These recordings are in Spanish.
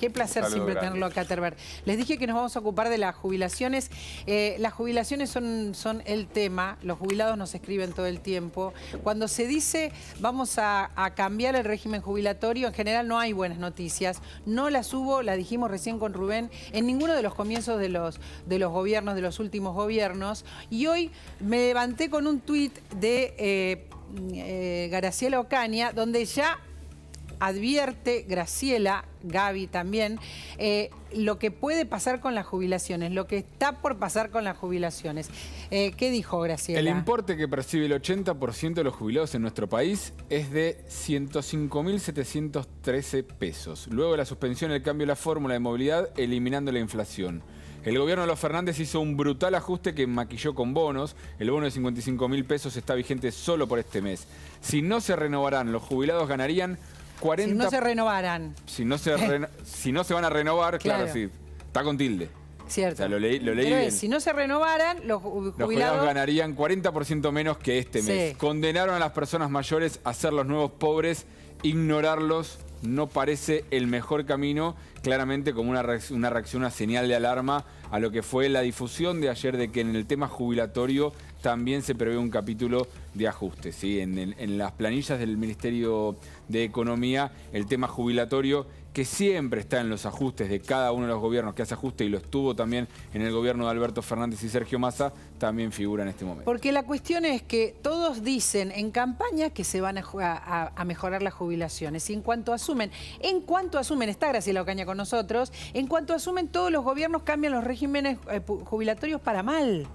Qué placer siempre tenerlo acá, Terber. Les dije que nos vamos a ocupar de las jubilaciones. Las jubilaciones son el tema. Los jubilados nos escriben todo el tiempo. Cuando se dice vamos a cambiar el régimen jubilatorio, en general no hay buenas noticias. No las hubo, la dijimos recién con Rubén, en ninguno de los comienzos de los gobiernos, de los últimos gobiernos. Y hoy me levanté con un tuit de Graciela Ocaña, donde ya advierte Graciela, Gaby también, lo que puede pasar con las jubilaciones, lo que está por pasar con las jubilaciones. ¿Qué dijo Graciela? El importe que percibe el 80% de los jubilados en nuestro país es de 105.713 pesos. Luego de la suspensión del cambio de la fórmula de movilidad, eliminando la inflación. El gobierno de los Fernández hizo un brutal ajuste que maquilló con bonos. El bono de 55.000 pesos está vigente solo por este mes. Si no se renovarán, los jubilados ganarían 40... Si no se renovaran. Si no se van a renovar, claro, sí. Está con tilde. Cierto. O sea, lo leí Pero bien. si no se renovaran, los jubilados ganarían 40% menos que este mes. Condenaron a las personas mayores a ser los nuevos pobres. Ignorarlos no parece el mejor camino, claramente como una reacción, una señal de alarma a lo que fue la difusión de ayer de que en el tema jubilatorio también se prevé un capítulo de ajuste, ¿sí? En las planillas del Ministerio de Economía, el tema jubilatorio, que siempre está en los ajustes de cada uno de los gobiernos que hace ajuste, y lo estuvo también en el gobierno de Alberto Fernández y Sergio Massa, también figura en este momento. Porque la cuestión es que todos dicen en campaña que se van a mejorar las jubilaciones. Y en cuanto asumen, está Graciela Ocaña con nosotros, en cuanto asumen, todos los gobiernos cambian los regímenes jubilatorios para mal.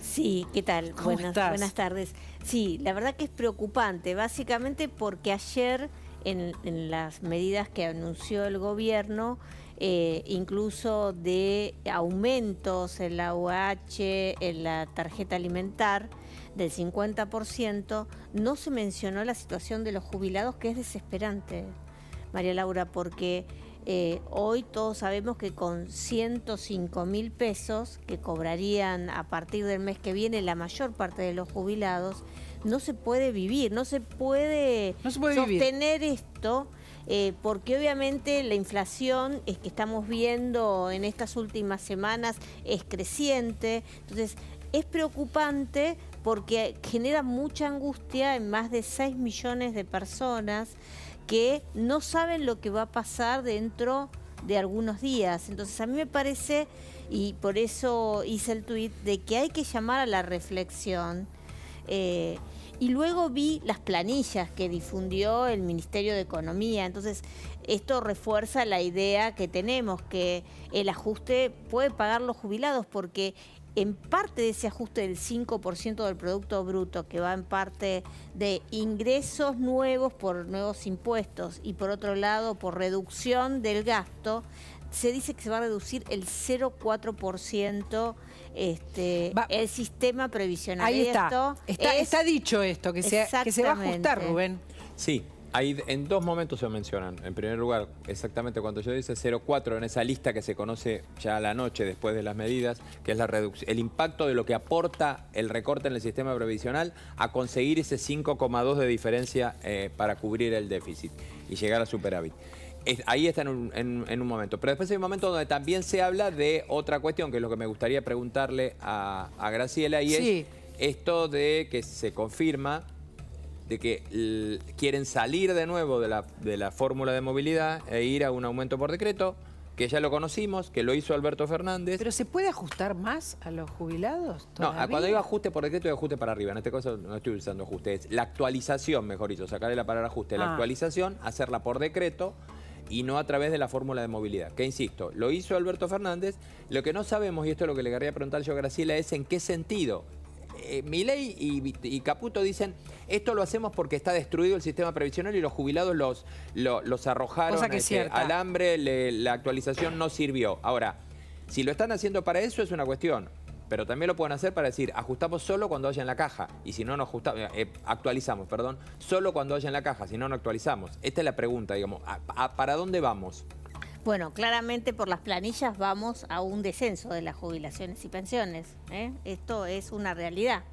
Sí, ¿qué tal? Buenas tardes. Sí, la verdad que es preocupante, básicamente porque ayer en las medidas que anunció el gobierno, incluso de aumentos en la UH, en la tarjeta alimentar del 50%, no se mencionó la situación de los jubilados, que es desesperante, María Laura, porque hoy todos sabemos que con 105.000 pesos que cobrarían a partir del mes que viene la mayor parte de los jubilados, no se puede vivir, no se puede sostener esto, porque obviamente la inflación que estamos viendo en estas últimas semanas es creciente. Entonces es preocupante porque genera mucha angustia en más de 6 millones de personas que no saben lo que va a pasar dentro de algunos días. Entonces a mí me parece, y por eso hice el tuit, de que hay que llamar a la reflexión. Y luego vi las planillas que difundió el Ministerio de Economía. Entonces esto refuerza la idea que tenemos, que el ajuste puede pagar los jubilados, porque en parte de ese ajuste del 5% del Producto Bruto, que va en parte de ingresos nuevos por nuevos impuestos y por otro lado por reducción del gasto, se dice que se va a reducir el 0,4% el sistema previsional. Ahí está. Está dicho esto, que se va a ajustar, Rubén. Sí. En dos momentos se mencionan. En primer lugar, exactamente cuando yo dice 0,4 en esa lista que se conoce ya a la noche después de las medidas, que es el impacto de lo que aporta el recorte en el sistema previsional a conseguir ese 5,2 de diferencia para cubrir el déficit y llegar a superávit. Ahí está en un momento. Pero después hay un momento donde también se habla de otra cuestión, que es lo que me gustaría preguntarle a Graciela, y es esto de que se confirma de que quieren salir de nuevo de la fórmula de movilidad e ir a un aumento por decreto, que ya lo conocimos, que lo hizo Alberto Fernández. ¿Pero se puede ajustar más a los jubilados todavía? No, cuando digo ajuste por decreto, digo ajuste para arriba. En este caso no estoy usando ajuste, es la actualización, mejor dicho, sacarle la palabra ajuste. La actualización, hacerla por decreto y no a través de la fórmula de movilidad. Que insisto, lo hizo Alberto Fernández. Lo que no sabemos, y esto es lo que le quería preguntar yo a Graciela, es en qué sentido. Milei y Caputo dicen, esto lo hacemos porque está destruido el sistema previsional y los jubilados los arrojaron al hambre, la actualización no sirvió. Ahora, si lo están haciendo para eso es una cuestión, pero también lo pueden hacer para decir, ajustamos solo cuando haya en la caja, y si no, actualizamos, perdón, solo cuando haya en la caja, si no, no actualizamos. Esta es la pregunta, digamos, ¿para dónde vamos? Bueno, claramente por las planillas vamos a un descenso de las jubilaciones y pensiones, ¿eh? Esto es una realidad,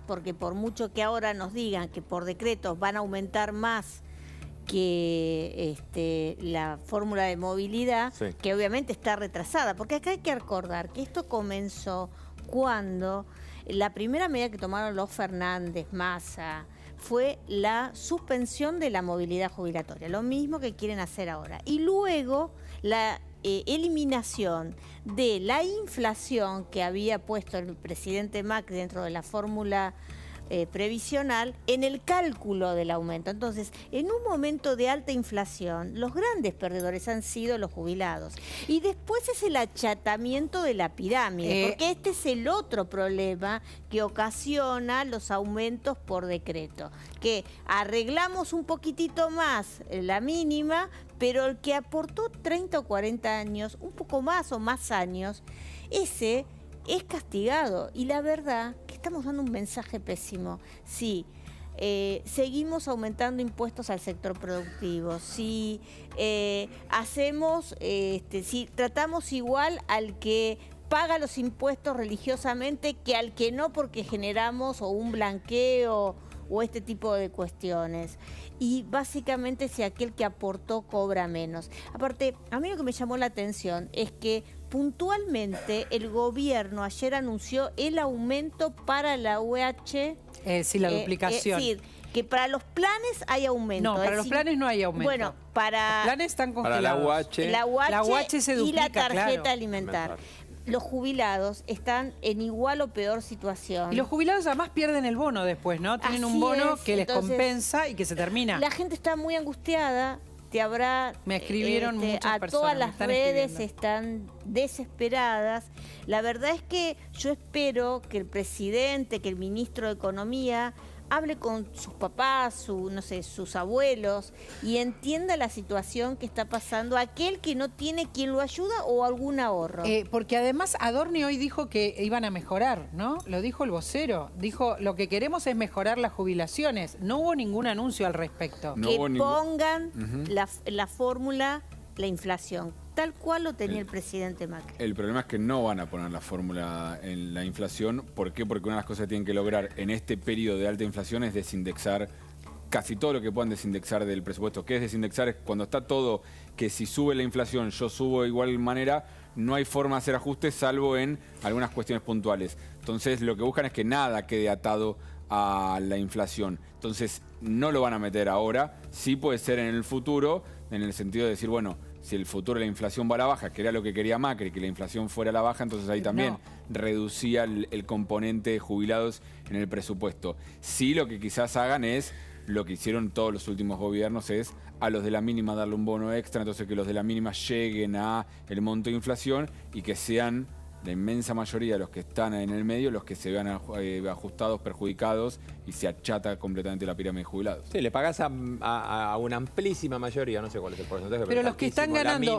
porque por mucho que ahora nos digan que por decreto van a aumentar más que la fórmula de movilidad, sí, que obviamente está retrasada, porque acá hay que recordar que esto comenzó cuando la primera medida que tomaron los Fernández, Massa, fue la suspensión de la movilidad jubilatoria, lo mismo que quieren hacer ahora. Y luego la eliminación de la inflación que había puesto el presidente Macri dentro de la fórmula previsional en el cálculo del aumento. Entonces, en un momento de alta inflación, los grandes perdedores han sido los jubilados. Y después es el achatamiento de la pirámide, porque este es el otro problema que ocasiona los aumentos por decreto, que arreglamos un poquitito más la mínima, pero el que aportó 30 o 40 años, un poco más o más años, ese es castigado. Y la verdad que estamos dando un mensaje pésimo. Sí, seguimos aumentando impuestos al sector productivo. Si si tratamos igual al que paga los impuestos religiosamente que al que no, porque generamos o un blanqueo o este tipo de cuestiones. Y básicamente si aquel que aportó cobra menos. Aparte, a mí lo que me llamó la atención es que puntualmente el gobierno ayer anunció el aumento para la UH. Sí, la duplicación. Es decir, que para los planes hay aumento. No, para los planes no hay aumento. Bueno, para... Los planes están congelados. Para la UH se duplica, y la tarjeta claro. alimentar. Los jubilados están en igual o peor situación. Y los jubilados además pierden el bono después, ¿no? Tienen un bono que les compensa y que se termina. La gente está muy angustiada. Me escribieron muchas a personas. todas las redes están desesperadas. La verdad es que yo espero que el presidente, que el ministro de Economía hable con sus papás, sus abuelos y entienda la situación que está pasando aquel que no tiene quien lo ayuda o algún ahorro. Porque además Adorni hoy dijo que iban a mejorar, ¿no? Lo dijo el vocero. Dijo, lo que queremos es mejorar las jubilaciones. No hubo ningún anuncio al respecto. No que pongan la fórmula, la inflación, tal cual lo tenía el presidente Macri. El problema es que no van a poner la fórmula en la inflación. ¿Por qué? Porque una de las cosas que tienen que lograr en este periodo de alta inflación es desindexar casi todo lo que puedan desindexar del presupuesto. ¿Qué es desindexar? Es cuando está todo, que si sube la inflación yo subo de igual manera, no hay forma de hacer ajustes salvo en algunas cuestiones puntuales. Entonces lo que buscan es que nada quede atado a la inflación. Entonces no lo van a meter ahora, sí puede ser en el futuro, en el sentido de decir, bueno, si el futuro la inflación va a la baja, que era lo que quería Macri, que la inflación fuera a la baja, entonces ahí también reducía el componente de jubilados en el presupuesto. Sí, lo que quizás hagan es, lo que hicieron todos los últimos gobiernos, es a los de la mínima darle un bono extra, entonces que los de la mínima lleguen a el monto de inflación y que sean la inmensa mayoría de los que están en el medio los que se vean ajustados, perjudicados y se achata completamente la pirámide de jubilados. Sí, le pagás a una amplísima mayoría, no sé cuál es el porcentaje. Pero los que están ganando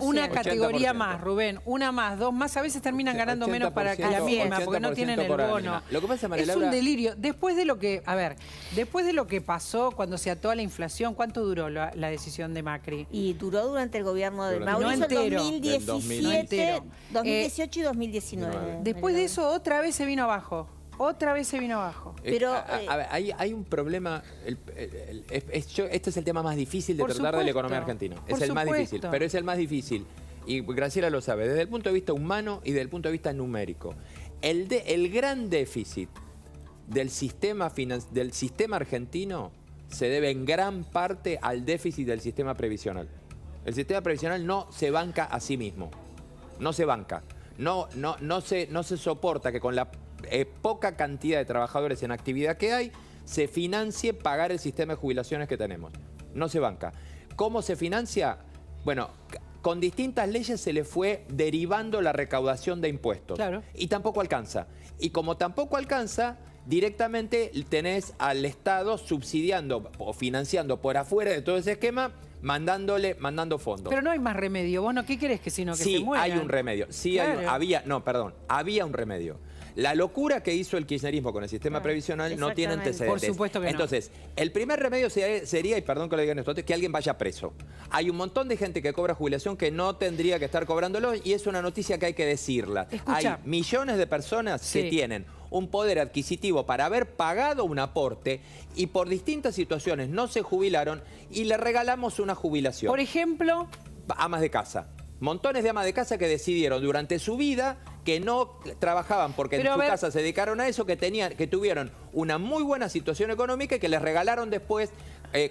una categoría 80%. Más, Rubén, una más, dos más, a veces terminan ganando menos para que la mínima, porque no tienen el bono. Lo que pasa, María es Laura, un delirio. Después de lo que pasó cuando se ató a la inflación, ¿cuánto duró la decisión de Macri? Y duró durante el gobierno de Mauricio, no entero, 2017, 2018 y 2019. Después de eso, otra vez se vino abajo. Otra vez se vino abajo. Pero a ver, hay un problema. Este es el tema más difícil de tratar de la economía argentina. Es el más difícil, pero es el más difícil. Y Graciela lo sabe, desde el punto de vista humano y desde el punto de vista numérico. El gran déficit del sistema argentino se debe en gran parte al déficit del sistema previsional. El sistema previsional no se banca a sí mismo. No se banca. No se soporta que con la poca cantidad de trabajadores en actividad que hay, se financie pagar el sistema de jubilaciones que tenemos. No se banca. ¿Cómo se financia? Bueno, con distintas leyes se le fue derivando la recaudación de impuestos. Claro. Y tampoco alcanza. Y como tampoco alcanza, directamente tenés al Estado subsidiando o financiando por afuera de todo ese esquema, mandando fondos. Pero no hay más remedio. ¿Vos no qué querés que sino que se mueran? Sí, hay un remedio. Sí, claro. Había un remedio. La locura que hizo el kirchnerismo con el sistema previsional no tiene antecedentes. Por supuesto que no. Entonces, el primer remedio sería, y perdón que lo digan esto, que alguien vaya preso. Hay un montón de gente que cobra jubilación que no tendría que estar cobrándolo y es una noticia que hay que decirla. Escucha. Hay millones de personas que tienen un poder adquisitivo para haber pagado un aporte y por distintas situaciones no se jubilaron y le regalamos una jubilación. Por ejemplo, amas de casa. Montones de amas de casa que decidieron durante su vida que no trabajaban porque en su casa se dedicaron a eso, que tuvieron una muy buena situación económica y que les regalaron después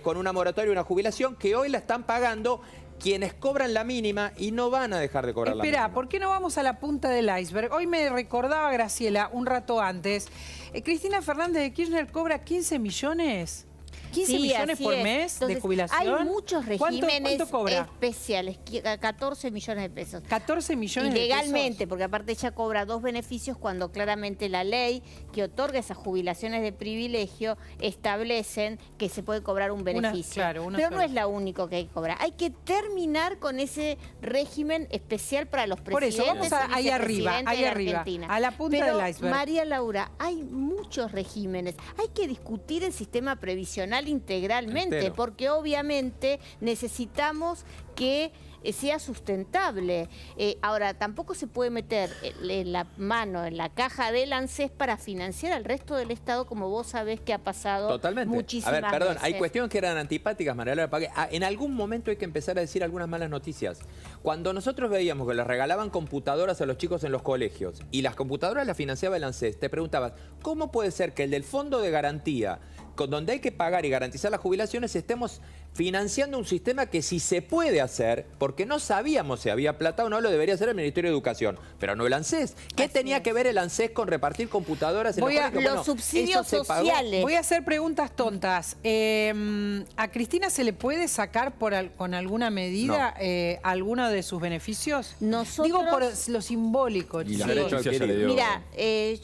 con una moratoria una jubilación que hoy la están pagando quienes cobran la mínima y no van a dejar de cobrar la mínima. Espera, ¿por qué no vamos a la punta del iceberg? Hoy me recordaba Graciela un rato antes. Cristina Fernández de Kirchner cobra 15 millones. 15 millones por mes. Entonces, de jubilación. Hay muchos regímenes ¿Cuánto cobra? especiales, 14 millones de pesos. 14 millones de pesos. Ilegalmente, porque aparte ella cobra 2 beneficios cuando claramente la ley que otorga esas jubilaciones de privilegio establecen que se puede cobrar un beneficio. Pero no es la única que hay que cobrar. Hay que terminar con ese régimen especial para los presidentes. Por eso, vamos ahí arriba, a la punta del iceberg. María Laura, hay muchos regímenes. Hay que discutir el sistema previsional integralmente, porque obviamente necesitamos que sea sustentable. Ahora, tampoco se puede meter la mano en la caja del ANSES para financiar al resto del Estado, como vos sabés que ha pasado muchísimas veces. Perdón, hay cuestiones que eran antipáticas, María Laura, porque en algún momento hay que empezar a decir algunas malas noticias. Cuando nosotros veíamos que les regalaban computadoras a los chicos en los colegios y las computadoras las financiaba el ANSES, te preguntabas, ¿cómo puede ser que el del Fondo de Garantía, donde hay que pagar y garantizar las jubilaciones, estemos financiando un sistema que si se puede hacer, porque no sabíamos si había plata o no, lo debería hacer el Ministerio de Educación, pero no el ANSES? ¿Qué tenía que ver el ANSES con repartir computadoras en los colegios? Los subsidios sociales. Voy a hacer preguntas tontas. ¿A Cristina se le puede sacar con alguna medida alguno de sus beneficios? Digo por lo simbólico. Y la derecha ya le dio. Mira,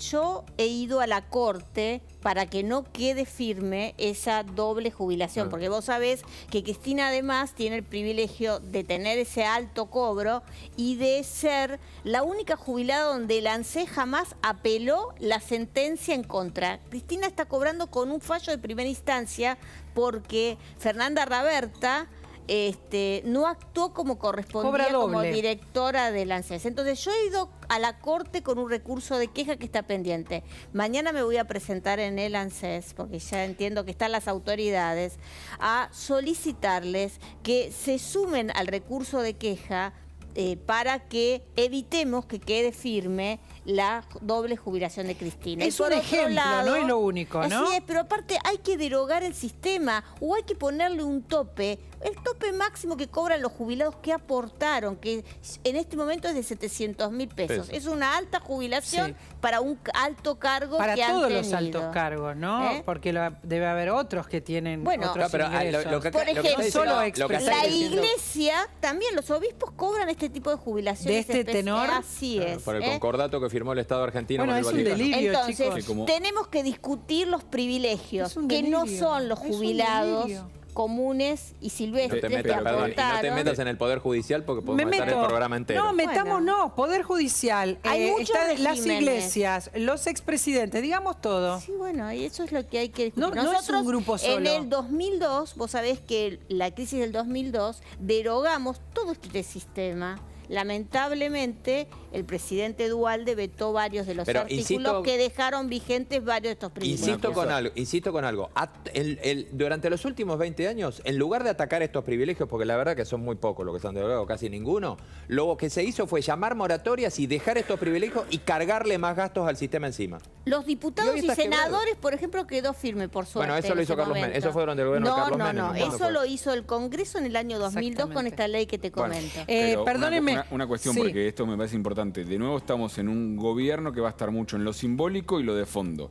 yo he ido a la Corte para que no quede firme esa doble jubilación, porque vos sabés que Cristina además tiene el privilegio de tener ese alto cobro y de ser la única jubilada donde el ANSES jamás apeló la sentencia en contra. Cristina está cobrando con un fallo de primera instancia porque Fernanda Raberta no actuó como correspondía como directora del ANSES. Entonces yo he ido a la Corte con un recurso de queja que está pendiente. Mañana me voy a presentar en el ANSES, porque ya entiendo que están las autoridades, a solicitarles que se sumen al recurso de queja para que evitemos que quede firme la doble jubilación de Cristina. Es un ejemplo, no es lo único, ¿no? Así es, pero aparte hay que derogar el sistema o hay que ponerle un tope. El tope máximo que cobran los jubilados que aportaron, que en este momento es de 700.000 pesos. Es una alta jubilación para un alto cargo que han tenido. Para todos los altos cargos, ¿no? Porque debe haber otros que tienen otros ingresos. Por ejemplo, la iglesia, también los obispos cobran este tipo de jubilaciones. ¿De este tenor? Así es. Por el concordato que firmó el Estado argentino. Bueno, es un delirio, entonces, chicos. Tenemos que discutir los privilegios, que no son los jubilados comunes y silvestres. Y no te metas en el Poder Judicial porque podemos estar el programa entero. No, metámonos, Poder Judicial. Hay muchos las iglesias, los expresidentes, digamos todo. Sí, bueno, y eso es lo que hay que discutir. No es un grupo solo. En el 2002, vos sabés que la crisis del 2002, derogamos todo este sistema. Lamentablemente, el presidente Duhalde vetó varios de los artículos que dejaron vigentes varios de estos privilegios. Insisto con algo. Durante los últimos 20 años, en lugar de atacar estos privilegios, porque la verdad que son muy pocos los que se han derogado, casi ninguno, lo que se hizo fue llamar moratorias y dejar estos privilegios y cargarle más gastos al sistema encima. Los diputados y senadores, por ejemplo, quedó firme, por suerte. Bueno, eso lo hizo Carlos Menem. Eso fue durante el gobierno de Carlos Menem. No, eso lo hizo el Congreso en el año 2002 con esta ley que te comento. Perdónenme. Una cuestión, porque esto me parece importante. De nuevo estamos en un gobierno que va a estar mucho en lo simbólico y lo de fondo.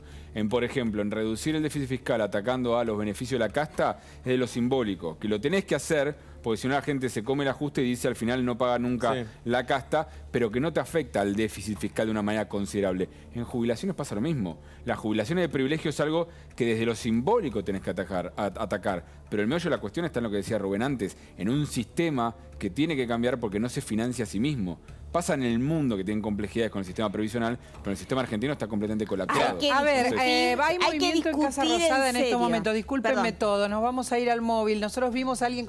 Por ejemplo, en reducir el déficit fiscal atacando a los beneficios de la casta es de lo simbólico, que lo tenés que hacer porque si no la gente se come el ajuste y dice al final no paga nunca la casta, pero que no te afecta al déficit fiscal de una manera considerable. En jubilaciones pasa lo mismo. Las jubilaciones de privilegio es algo que desde lo simbólico tenés que atacar. Pero el meollo de la cuestión está en lo que decía Rubén antes, en un sistema que tiene que cambiar porque no se financia a sí mismo. Pasa en el mundo que tienen complejidades con el sistema previsional, pero el sistema argentino está completamente colapsado. A ver, hay movimiento en Casa Rosada en estos momentos. Discúlpenme todo, nos vamos a ir al móvil. Nosotros vimos a alguien